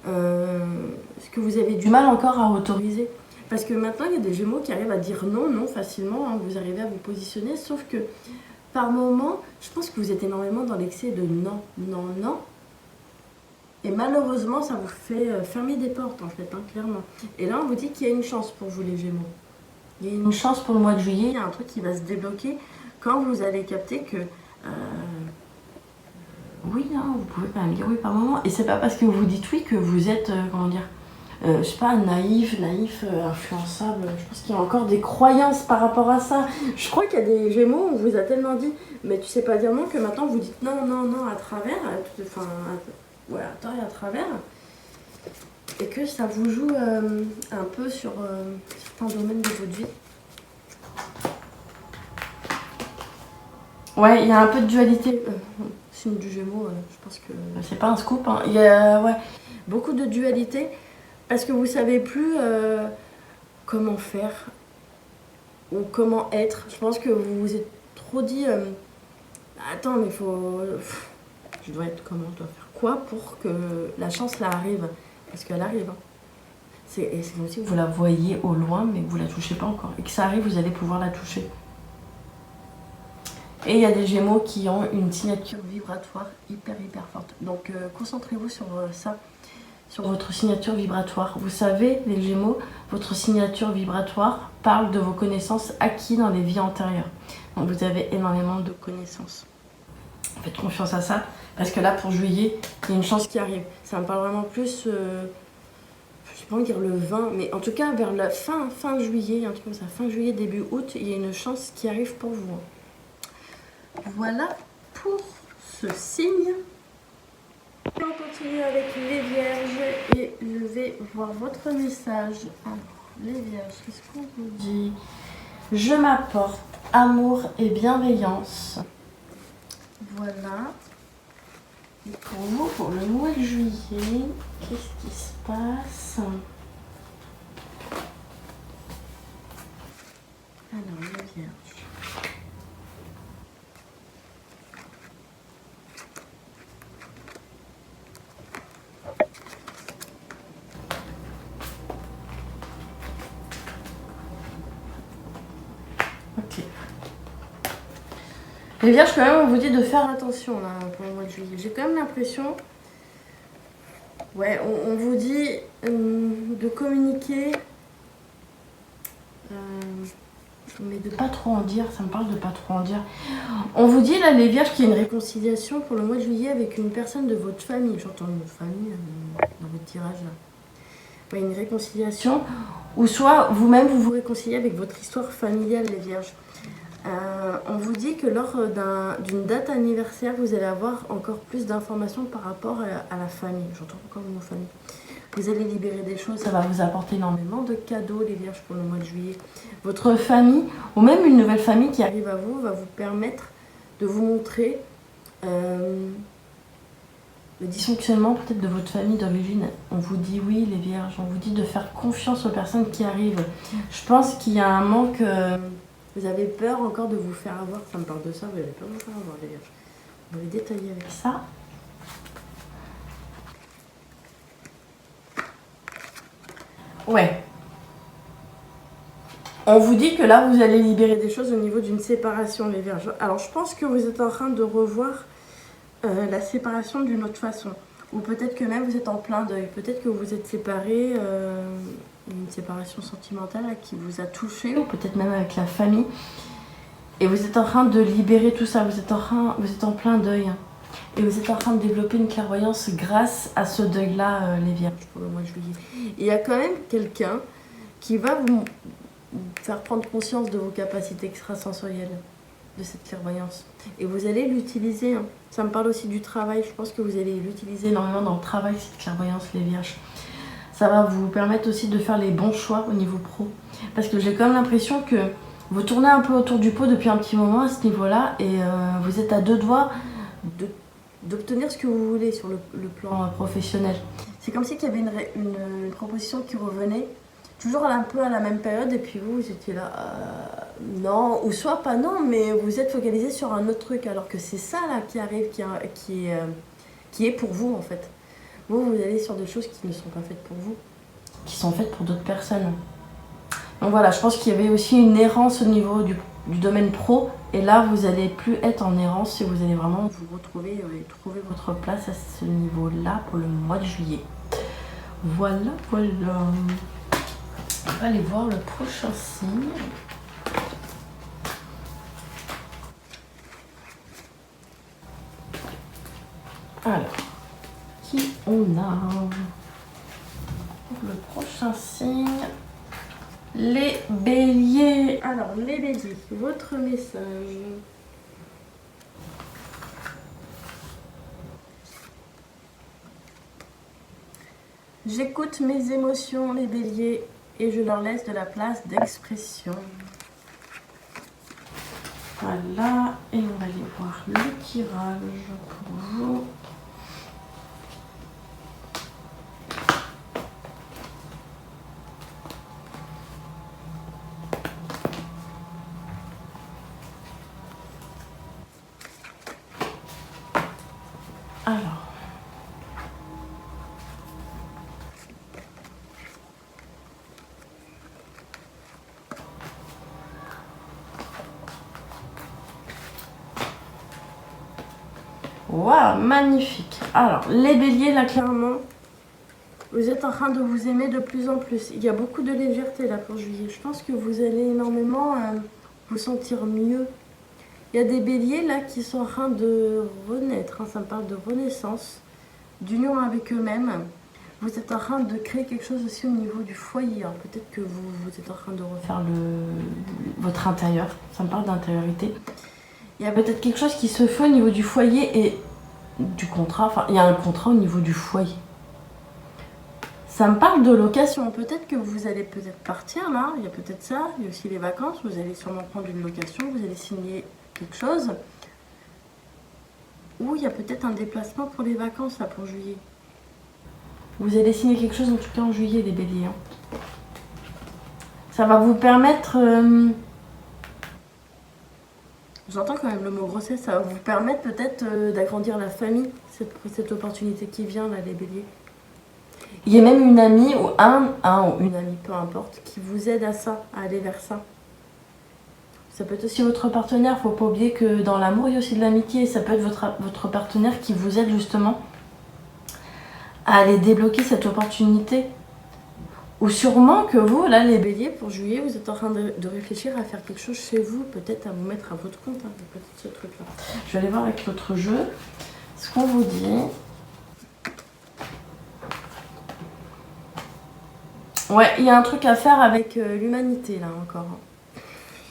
Ce que vous avez du mal encore à autoriser. Parce que maintenant il y a des Gémeaux qui arrivent à dire non, non facilement, hein, vous arrivez à vous positionner, sauf que par moment, je pense que vous êtes énormément dans l'excès de non, non, non. Et malheureusement, ça vous fait fermer des portes en fait, hein, clairement. Et là, on vous dit qu'il y a une chance pour vous les Gémeaux. Il y a une chance pour le mois de juillet, il y a un truc qui va se débloquer quand vous allez capter que... oui, hein, vous pouvez quand même dire oui par moment. Et c'est pas parce que vous dites oui que vous êtes, comment dire, je sais pas, naïf, influençable. Je pense qu'il y a encore des croyances par rapport à ça. Je crois qu'il y a des Gémeaux, on vous a tellement dit, mais tu sais pas dire non, que maintenant vous dites non, non, non à travers, enfin, ouais, à tort et à travers. Et que ça vous joue un peu sur certains domaines de votre vie. Ouais, il y a un peu de dualité. Signe du Gémeaux, je pense que c'est pas un scoop. Hein. Il y a ouais, beaucoup de dualité. Parce que vous savez plus comment faire ou comment être. Je pense que vous vous êtes trop dit attends, mais je dois être comment, je dois faire quoi pour que la chance là arrive. Parce qu'elle arrive. Hein. C'est comme si vous la voyez au loin, mais que vous la touchez pas encore. Et que ça arrive, vous allez pouvoir la toucher. Et il y a des Gémeaux qui ont une signature vibratoire hyper forte. Donc concentrez-vous sur ça. Sur votre signature vibratoire. Vous savez, les Gémeaux, votre signature vibratoire parle de vos connaissances acquises dans les vies antérieures. Donc vous avez énormément de connaissances. Faites confiance à ça, parce que là, pour juillet, il y a une chance qui arrive. Ça me parle vraiment plus, je sais pas dire le 20, mais en tout cas, vers la fin juillet, un truc comme ça, fin juillet, début août, il y a une chance qui arrive pour vous. Voilà pour ce signe. On continue avec les Vierges et je vais voir votre message. Alors, les Vierges, qu'est-ce qu'on vous dit? Je m'apporte amour et bienveillance. Voilà. Et pour vous, pour le mois de juillet, qu'est-ce qui se passe? Alors, les Vierges. Ok. Les Vierges, quand même, on vous dit de faire attention là pour le mois de juillet. J'ai quand même l'impression, ouais, on vous dit de communiquer, mais de pas trop en dire. Ça me parle de pas trop en dire. On vous dit là, les Vierges, qu'il y a une réconciliation pour le mois de juillet avec une personne de votre famille. J'entends votre famille dans votre tirage là. Ouais, une réconciliation, ou soit vous-même vous réconciliez avec votre histoire familiale, les Vierges. On vous dit que lors d'une date anniversaire, vous allez avoir encore plus d'informations par rapport à la famille. J'entends encore le mot famille. Vous allez libérer des choses, ça va vous apporter énormément de cadeaux, les Vierges, pour le mois de juillet. Votre famille, ou même une nouvelle famille qui arrive à vous, va vous permettre de vous montrer le dysfonctionnement peut-être de votre famille d'origine. On vous dit oui, les Vierges, on vous dit de faire confiance aux personnes qui arrivent. Je pense qu'il y a un manque... vous avez peur encore de vous faire avoir. Ça me parle de ça, vous avez peur de vous faire avoir, les Vierges. On va détailler avec ça. Ouais. On vous dit que là, vous allez libérer des choses au niveau d'une séparation, les Vierges. Alors, je pense que vous êtes en train de revoir la séparation d'une autre façon. Ou peut-être que même vous êtes en plein deuil. Peut-être que vous êtes séparés, une séparation sentimentale qui vous a touché, ou peut-être même avec la famille. Et vous êtes en train de libérer tout ça. Vous êtes en plein deuil. Et vous êtes en train de développer une clairvoyance grâce à ce deuil-là, les Vierges, pour le mois de juillet. Il y a quand même quelqu'un qui va vous faire prendre conscience de vos capacités extrasensorielles, de cette clairvoyance. Et vous allez l'utiliser. Hein. Ça me parle aussi du travail. Je pense que vous allez l'utiliser énormément dans le travail, cette clairvoyance, les Vierges. Ça va vous permettre aussi de faire les bons choix au niveau pro. Parce que j'ai quand même l'impression que vous tournez un peu autour du pot depuis un petit moment à ce niveau-là. Et vous êtes à deux doigts d'obtenir ce que vous voulez sur le plan professionnel. C'est comme si qu'il y avait une proposition qui revenait, toujours un peu à la même période, et puis vous étiez là, non, ou soit pas non, mais vous êtes focalisé sur un autre truc, alors que c'est ça là qui arrive, qui est pour vous en fait. Vous allez sur des choses qui ne sont pas faites pour vous, qui sont faites pour d'autres personnes. Donc voilà, je pense qu'il y avait aussi une errance au niveau du domaine pro, et là vous allez plus être en errance et vous allez vraiment vous retrouver et trouver votre place à ce niveau-là pour le mois de juillet. Voilà. On va aller voir le prochain signe. Alors, qui on a? Le prochain signe, les béliers. Alors, les béliers, votre message. J'écoute mes émotions, les béliers, et je leur laisse de la place d'expression. Voilà, et on va aller voir le tirage pour vous. Alors. Waouh, magnifique. Alors, les béliers, là, clairement, vous êtes en train de vous aimer de plus en plus. Il y a beaucoup de légèreté, là, pour juillet. Je pense que vous allez énormément vous sentir mieux. Il y a des béliers, là, qui sont en train de renaître. Hein, ça me parle de renaissance, d'union avec eux-mêmes. Vous êtes en train de créer quelque chose aussi au niveau du foyer. Peut-être que vous êtes en train de refaire votre intérieur. Ça me parle d'intériorité. Il y a peut-être quelque chose qui se fait au niveau du foyer et du contrat. Enfin, il y a un contrat au niveau du foyer. Ça me parle de location. Peut-être que vous allez partir là. Il y a peut-être ça. Il y a aussi les vacances. Vous allez sûrement prendre une location. Vous allez signer quelque chose. Ou il y a peut-être un déplacement pour les vacances là pour juillet. Vous allez signer quelque chose en tout cas en juillet, les béliers. Hein. Ça va vous permettre... J'entends quand même le mot grossesse, ça va vous permettre peut-être d'agrandir la famille, cette opportunité qui vient là, les béliers. Il y a même une amie ou un ou une amie, peu importe, qui vous aide à ça, à aller vers ça. Ça peut être aussi votre partenaire, faut pas oublier que dans l'amour il y a aussi de l'amitié, ça peut être votre partenaire qui vous aide justement à aller débloquer cette opportunité. Ou sûrement que vous, là, les béliers, pour juillet, vous êtes en train de réfléchir à faire quelque chose chez vous, peut-être à vous mettre à votre compte, hein, peut-être ce truc-là. Je vais aller voir avec votre jeu ce qu'on vous dit. Ouais, il y a un truc à faire avec l'humanité, là, encore.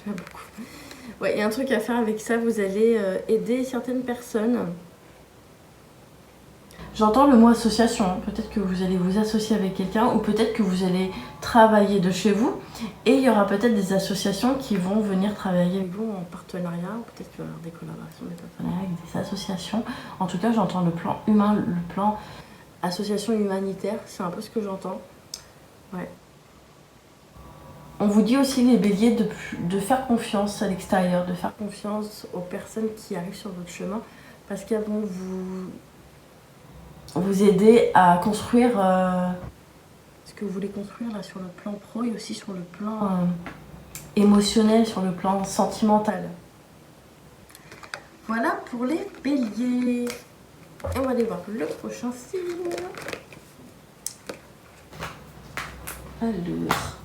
Il y a beaucoup. Ouais, il y a un truc à faire avec ça, vous allez aider certaines personnes. J'entends le mot association, peut-être que vous allez vous associer avec quelqu'un ou peut-être que vous allez travailler de chez vous et il y aura peut-être des associations qui vont venir travailler avec vous en partenariat ou peut-être qu'il y aura des collaborations, des partenariats avec des associations. En tout cas, j'entends le plan humain, le plan association humanitaire, c'est un peu ce que j'entends. Ouais. On vous dit aussi les béliers de faire confiance à l'extérieur, de faire confiance aux personnes qui arrivent sur votre chemin parce qu'elles vont vous aider à construire ce que vous voulez construire là sur le plan pro et aussi sur le plan émotionnel, sur le plan sentimental. Voilà pour les béliers. Et on va aller voir le prochain signe. Alors.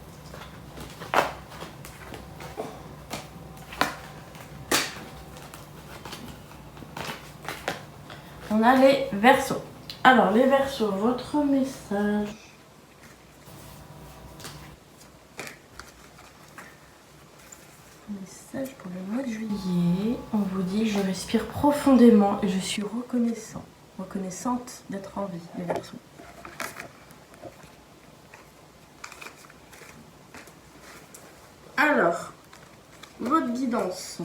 On a les Verseaux. Alors, les Verseaux, votre message. Message pour le mois de juillet. On vous dit, je respire profondément et je suis reconnaissante d'être en vie, les Verseaux. Alors, votre guidance.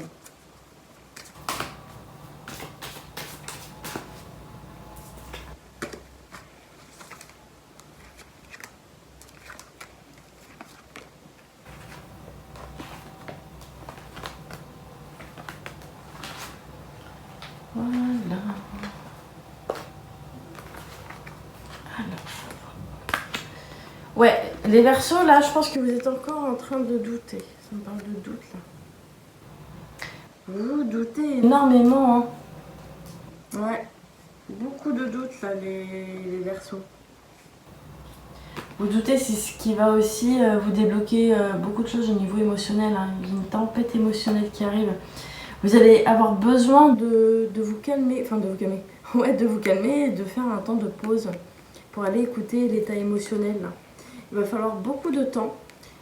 Les Verseaux, là, je pense que vous êtes encore en train de douter. Ça me parle de doute, là. Vous doutez énormément, hein. Ouais. Beaucoup de doutes, là, les Verseaux. Vous doutez, c'est ce qui va aussi vous débloquer beaucoup de choses au niveau émotionnel, hein. Il y a une tempête émotionnelle qui arrive. Vous allez avoir besoin de vous calmer, enfin de vous calmer, ouais, de vous calmer et de faire un temps de pause pour aller écouter l'état émotionnel, là. Il va falloir beaucoup de temps.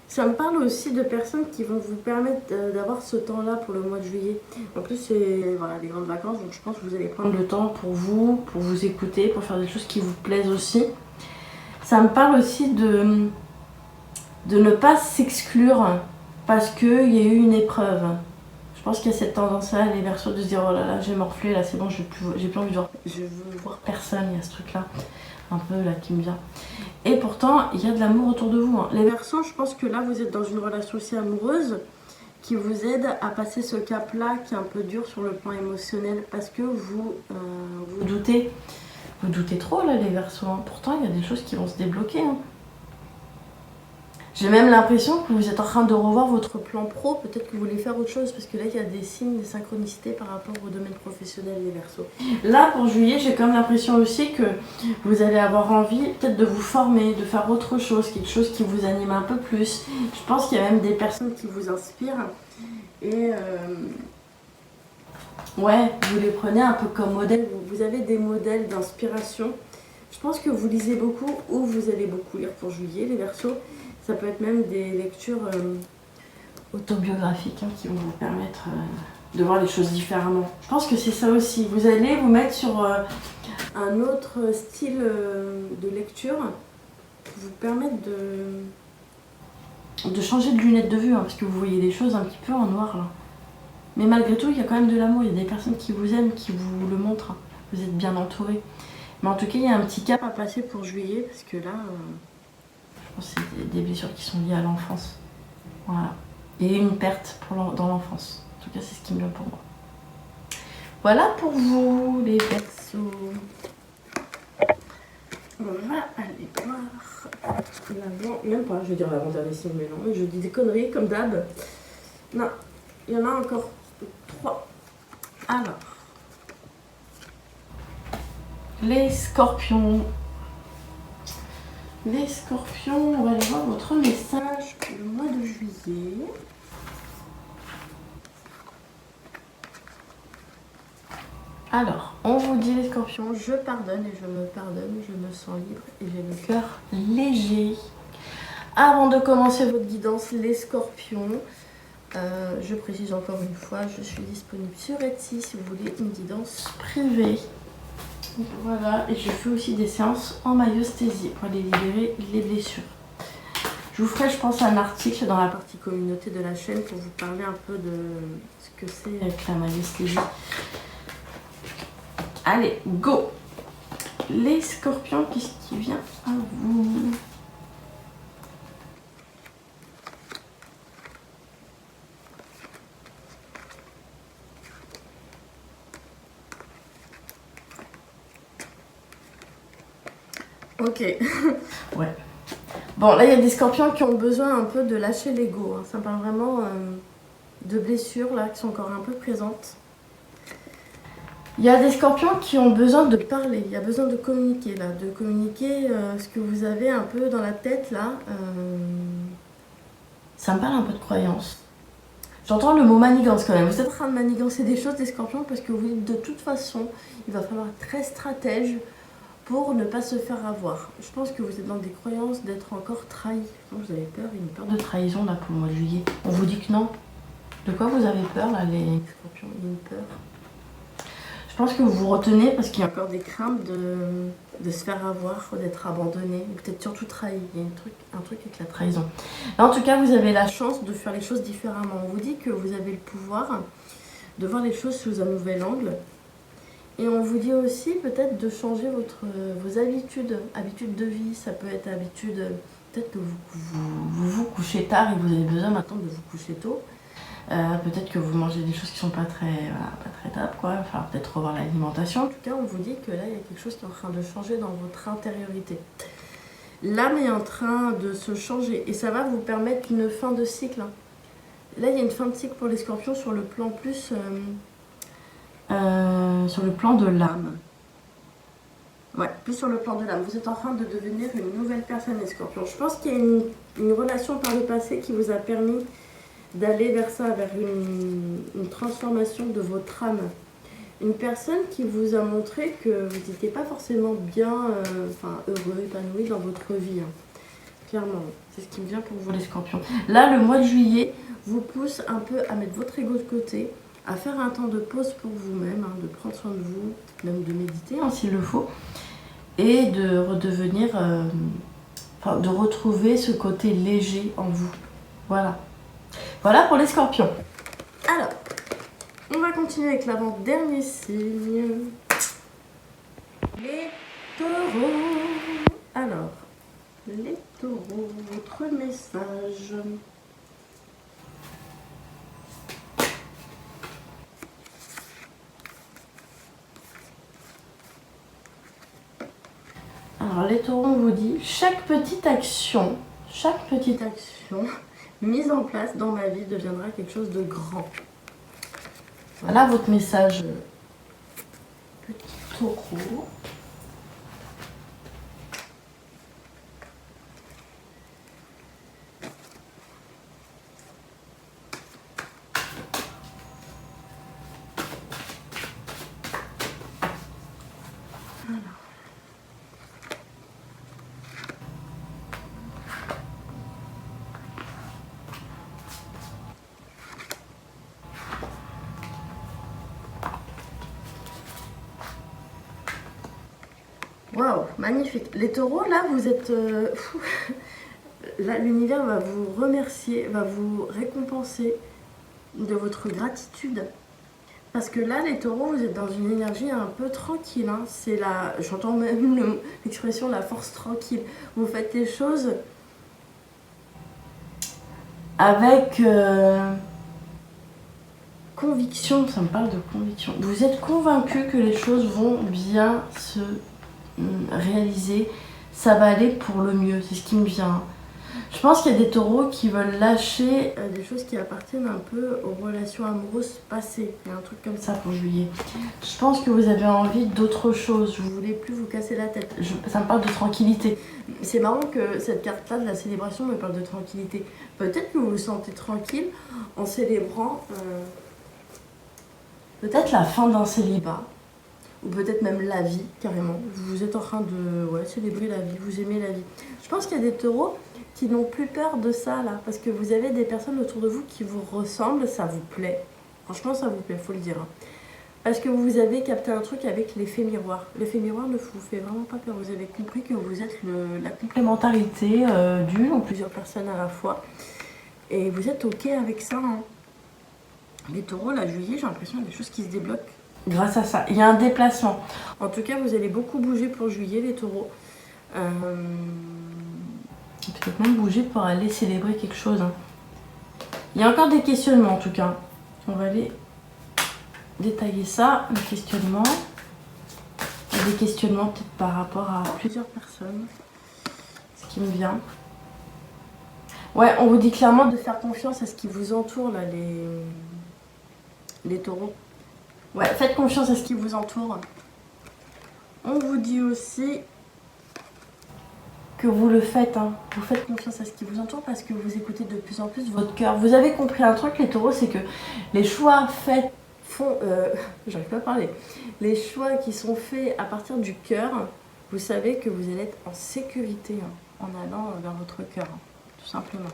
Ça me parle aussi de personnes qui vont vous permettre d'avoir ce temps-là pour le mois de juillet. En plus, c'est voilà, les grandes vacances, donc je pense que vous allez prendre le temps pour vous écouter, pour faire des choses qui vous plaisent aussi. Ça me parle aussi de ne pas s'exclure parce qu'il y a eu une épreuve. Je pense qu'il y a cette tendance-là, les Verseaux, de se dire oh là là, j'ai morflé, là c'est bon, j'ai plus envie de voir. Je veux voir personne, il y a ce truc-là, un peu là qui me vient. Et pourtant, il y a de l'amour autour de vous, hein. Les Verseaux, je pense que là, vous êtes dans une relation aussi amoureuse qui vous aide à passer ce cap-là qui est un peu dur sur le plan émotionnel parce que vous doutez. Vous doutez trop là, les Verseaux, hein. Pourtant, il y a des choses qui vont se débloquer, hein. J'ai même l'impression que vous êtes en train de revoir votre plan pro. Peut-être que vous voulez faire autre chose parce que là, il y a des signes, des synchronicités par rapport au domaine professionnel, les Verseaux. Là, pour juillet, j'ai comme l'impression aussi que vous allez avoir envie peut-être de vous former, de faire autre chose, quelque chose qui vous anime un peu plus. Je pense qu'il y a même des personnes qui vous inspirent. Et ouais, vous les prenez un peu comme modèle. Vous avez des modèles d'inspiration. Je pense que vous lisez beaucoup ou vous allez beaucoup lire pour juillet, les Verseaux. Ça peut être même des lectures autobiographiques, hein, qui vont vous permettre de voir les choses différemment. Je pense que c'est ça aussi. Vous allez vous mettre sur un autre style de lecture pour vous permettre de changer de lunettes de vue, hein, parce que vous voyez des choses un petit peu en noir là. Mais malgré tout, il y a quand même de l'amour. Il y a des personnes qui vous aiment, qui vous le montrent. Vous êtes bien entouré. Mais en tout cas, il y a un petit cap à passer pour juillet, parce que là... c'est des blessures qui sont liées à l'enfance. Voilà. Et une perte dans l'enfance. En tout cas, c'est ce qui me vient pour moi. Voilà pour vous, les Verseaux. On va aller voir l'avant. Même pas, je veux dire l'avant-dernier signe, mais non. Je dis des conneries comme d'hab. Non, il y en a encore 3. Alors. Les Scorpions. Les Scorpions, on va aller voir votre message pour le mois de juillet. Alors, on vous dit les Scorpions, je pardonne et je me pardonne, je me sens libre et j'ai le cœur léger. Avant de commencer votre guidance, les Scorpions, je précise encore une fois, je suis disponible sur Etsy si vous voulez une guidance privée. Voilà, et je fais aussi des séances en maïeusthésie pour aller libérer les blessures. Je vous ferai, je pense, un article dans la partie communauté de la chaîne pour vous parler un peu de ce que c'est avec la maïeusthésie. Allez, go! Les Scorpions, qu'est-ce qui vient à vous? Ok. Ouais. Bon, là, il y a des Scorpions qui ont besoin un peu de lâcher l'ego, hein. Ça me parle vraiment de blessures, là, qui sont encore un peu présentes. Il y a des Scorpions qui ont besoin de parler, il y a besoin de communiquer, là. De communiquer ce que vous avez un peu dans la tête, là. Ça me parle un peu de croyance. J'entends le mot manigance quand même. Vous êtes en train de manigancer des choses, des Scorpions, parce que vous dites de toute façon, il va falloir être très stratège pour ne pas se faire avoir. Je pense que vous êtes dans des croyances d'être encore trahi. Vous avez peur, une peur de trahison là pour le mois de juillet. On vous dit que non. De quoi vous avez peur là, les Scorpions? Il y a une peur. Je pense que vous vous retenez parce qu'il y a encore des craintes de se faire avoir, d'être abandonné, ou peut-être surtout trahi. Il y a un truc avec la trahison. Là, en tout cas, vous avez la chance de faire les choses différemment. On vous dit que vous avez le pouvoir de voir les choses sous un nouvel angle. Et on vous dit aussi peut-être de changer vos habitudes de vie. Ça peut être habitude, peut-être que vous couchez tard et vous avez besoin maintenant de vous coucher tôt. Peut-être que vous mangez des choses qui sont pas très top, quoi. Il va falloir peut-être revoir l'alimentation. En tout cas, on vous dit que là, il y a quelque chose qui est en train de changer dans votre intériorité. L'âme est en train de se changer et ça va vous permettre une fin de cycle. Là, il y a une fin de cycle pour les scorpions sur le plan plus... sur le plan de l'âme. Ouais, plus sur le plan de l'âme. Vous êtes en train de devenir une nouvelle personne, les scorpions. Je pense qu'il y a une relation par le passé qui vous a permis d'aller vers ça, vers une transformation de votre âme. Une personne qui vous a montré que vous n'étiez pas forcément bien, heureux, épanoui dans votre vie. Hein. Clairement, c'est ce qui me vient pour vous les scorpions. Là, le mois de juillet vous pousse un peu à mettre votre ego de côté, à faire un temps de pause pour vous-même, hein, de prendre soin de vous, même de méditer hein, s'il le faut, et de redevenir, de retrouver ce côté léger en vous. Voilà. Voilà pour les scorpions. Alors, on va continuer avec l'avant-dernier signe. Les taureaux. Alors, les taureaux, votre message. Alors, les taureaux, on vous dit, chaque petite action mise en place dans ma vie deviendra quelque chose de grand. Voilà votre message, petit taureau. Waouh, magnifique. Les taureaux, là, vous êtes... Là, l'univers va vous remercier, va vous récompenser de votre gratitude. Parce que là, les taureaux, vous êtes dans une énergie un peu tranquille. Hein. C'est la... J'entends même l'expression la force tranquille. Vous faites les choses avec conviction. Ça me parle de conviction. Vous êtes convaincu que les choses vont bien se réaliser. Ça va aller pour le mieux. C'est ce qui me vient. Je pense qu'il y a des taureaux qui veulent lâcher des choses qui appartiennent un peu aux relations amoureuses passées. Il y a un truc comme ça pour juillet. Je pense que vous avez envie d'autre chose. Vous voulez plus vous casser la tête. Ça me parle de tranquillité. C'est marrant que cette carte-là de la célébration me parle de tranquillité. Peut-être que vous vous sentez tranquille en célébrant peut-être la fin d'un célibat. Ou peut-être même la vie, carrément. Vous êtes en train de célébrer la vie, vous aimez la vie. Je pense qu'il y a des taureaux qui n'ont plus peur de ça, là. Parce que vous avez des personnes autour de vous qui vous ressemblent, ça vous plaît. Franchement, ça vous plaît, faut le dire. Hein. Parce que vous avez capté un truc avec l'effet miroir. L'effet miroir ne vous fait vraiment pas peur. Vous avez compris que vous êtes la complémentarité d'une ou plusieurs personnes à la fois. Et vous êtes OK avec ça. Hein. Les taureaux, là, juillet, j'ai l'impression qu'il y a des choses qui se débloquent. Grâce à ça, il y a un déplacement. En tout cas, vous allez beaucoup bouger pour juillet, les taureaux. Peut-être même bouger pour aller célébrer quelque chose. Hein. Il y a encore des questionnements, en tout cas. On va aller détailler ça, le questionnement. Il y a des questionnements peut-être par rapport à plusieurs personnes. Ce qui me vient. Ouais, on vous dit clairement de faire confiance à ce qui vous entoure, là, les taureaux. Ouais, faites confiance à ce qui vous entoure. On vous dit aussi que vous le faites. Hein. Vous faites confiance à ce qui vous entoure parce que vous écoutez de plus en plus votre cœur. Vous avez compris un truc, les taureaux, c'est que les choix j'arrive pas à parler. Les choix qui sont faits à partir du cœur, vous savez que vous allez être en sécurité hein, en allant vers votre cœur, hein, tout simplement.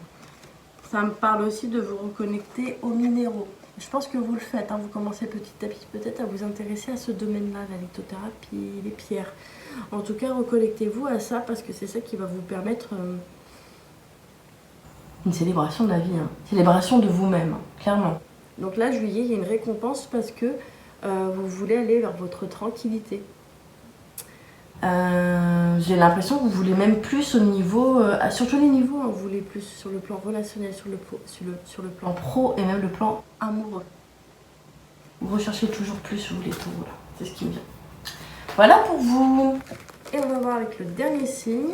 Ça me parle aussi de vous reconnecter aux minéraux. Je pense que vous le faites, hein, vous commencez petit à petit peut-être à vous intéresser à ce domaine-là, la lithothérapie, les pierres. En tout cas, reconnectez-vous à ça parce que c'est ça qui va vous permettre une célébration de la vie, hein. Célébration de vous-même, hein, clairement. Donc là, juillet, il y a une récompense parce que vous voulez aller vers votre tranquillité. J'ai l'impression que vous voulez même plus au niveau, sur tous les niveaux, hein, vous voulez plus sur le plan relationnel, sur le plan pro et même le plan amoureux. Vous recherchez toujours plus, vous les taureaux là, c'est ce qui me vient. Voilà pour vous. Et on va voir avec le dernier signe.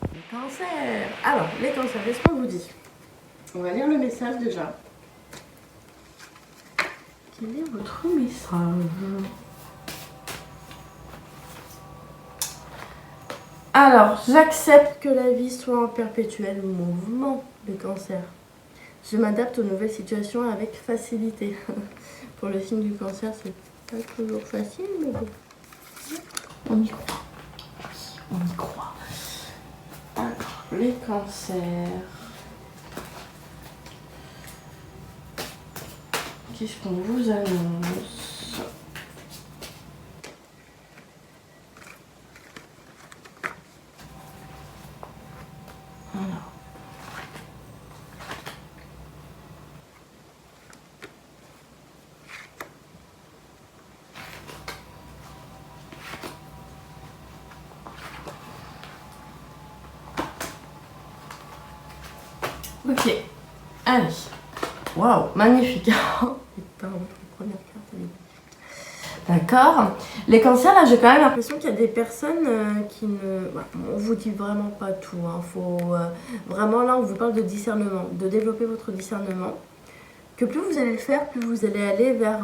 Les cancers. Alors, les cancers, qu'est-ce qu'on vous dit? On va lire le message déjà. Quel est votre message? Alors, j'accepte que la vie soit en perpétuel mouvement, les cancers. Je m'adapte aux nouvelles situations avec facilité. Pour le signe du cancer, c'est pas toujours facile, mais bon. On y croit. On y croit. Alors, les cancers. Qu'est-ce qu'on vous annonce? Alors. Ok, allez. Waouh, magnifique. D'accord. Les cancers, là, j'ai quand même l'impression qu'il y a des personnes qui ne... Bah, on vous dit vraiment pas tout. Hein. Faut, vraiment, là, on vous parle de discernement, de développer votre discernement. Que plus vous allez le faire, plus vous allez aller vers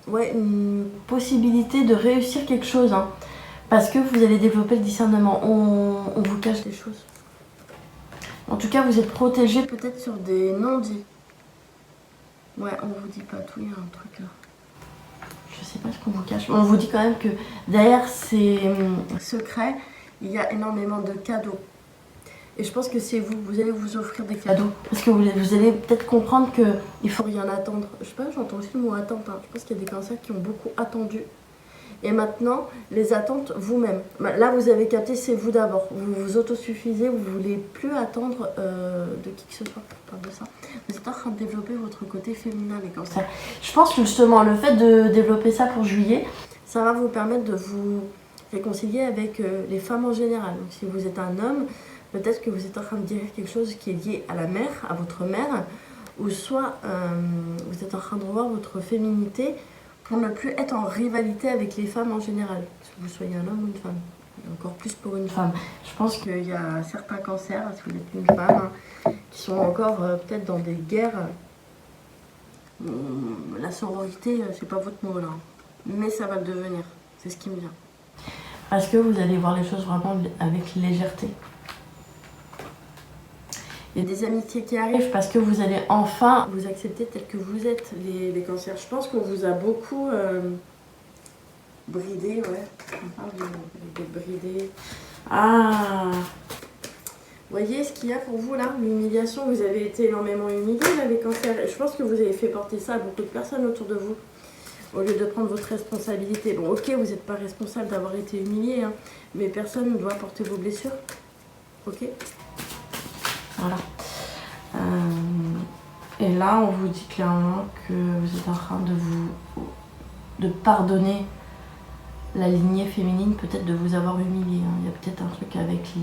une possibilité de réussir quelque chose. Hein. Parce que vous allez développer le discernement. On vous cache des choses. En tout cas, vous êtes protégé peut-être sur des non-dits. Ouais, on vous dit pas tout, il y a un truc là. Je sais pas ce qu'on vous cache. On vous dit quand même que derrière ces secrets, il y a énormément de cadeaux. Et je pense que c'est vous allez vous offrir des cadeaux. Parce que vous allez peut-être comprendre qu'il ne faut rien attendre. Je sais pas, j'entends aussi le mot attente. Hein. Je pense qu'il y a des cancers qui ont beaucoup attendu. Et maintenant, les attentes vous-même. Là, vous avez capté, c'est vous d'abord. Vous vous autosuffisez, vous ne voulez plus attendre de qui que ce soit. Je parle de ça. Vous êtes en train de développer votre côté féminin, les cancers. Je pense que justement, le fait de développer ça pour juillet, ça va vous permettre de vous réconcilier avec les femmes en général. Donc, si vous êtes un homme, peut-être que vous êtes en train de dire quelque chose qui est lié à la mère, à votre mère, ou soit vous êtes en train de revoir votre féminité pour ne plus être en rivalité avec les femmes en général, que vous soyez un homme ou une femme, et encore plus pour une femme. Je pense qu'il y a certains cancers, si vous êtes une femme, hein, qui sont encore peut-être dans des guerres. La sororité, c'est pas votre mot là, mais ça va le devenir, c'est ce qui me vient. Parce que vous allez voir les choses vraiment avec légèreté. Il y a des amitiés qui arrivent parce que vous allez enfin vous accepter tel que vous êtes, les cancers. Je pense qu'on vous a beaucoup bridé, ouais. On parle de bridé. Ah! Vous voyez ce qu'il y a pour vous là, l'humiliation. Vous avez été énormément humiliés là, les cancers. Et je pense que vous avez fait porter ça à beaucoup de personnes autour de vous. Au lieu de prendre votre responsabilité. Bon, ok, vous n'êtes pas responsable d'avoir été humilié, hein, mais personne ne doit porter vos blessures. Ok? Voilà. Et là, on vous dit clairement que vous êtes en train de pardonner la lignée féminine, peut-être de vous avoir humilié. Hein. Il y a peut-être un truc avec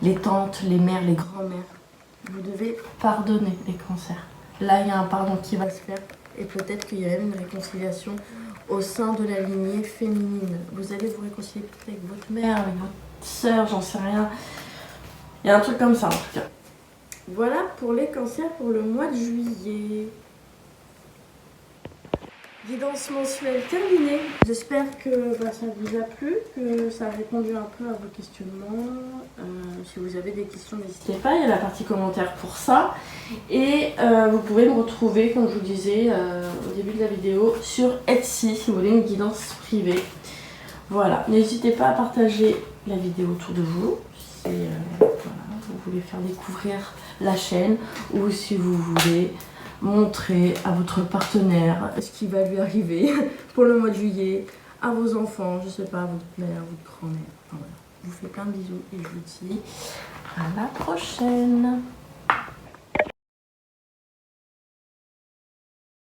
les tantes, les mères, les grands-mères. Vous devez pardonner les cancers. Là, il y a un pardon qui va se faire. Et peut-être qu'il y a même une réconciliation au sein de la lignée féminine. Vous allez vous réconcilier peut-être avec votre mère, avec votre soeur, j'en sais rien. Il y a un truc comme ça en tout cas. Voilà pour les cancers pour le mois de juillet. Guidance mensuelle terminée. J'espère que ça vous a plu, que ça a répondu un peu à vos questionnements. Si vous avez des questions, n'hésitez pas, il y a la partie commentaire pour ça. Et vous pouvez me retrouver, comme je vous disais au début de la vidéo, sur Etsy si vous voulez une guidance privée. Voilà, n'hésitez pas à partager la vidéo autour de vous. Si voilà, vous voulez faire découvrir la chaîne ou si vous voulez montrer à votre partenaire ce qui va lui arriver pour le mois de juillet, à vos enfants, je sais pas, à votre mère, votre grand-mère. Enfin, voilà. Je vous fais plein de bisous et je vous dis à la prochaine.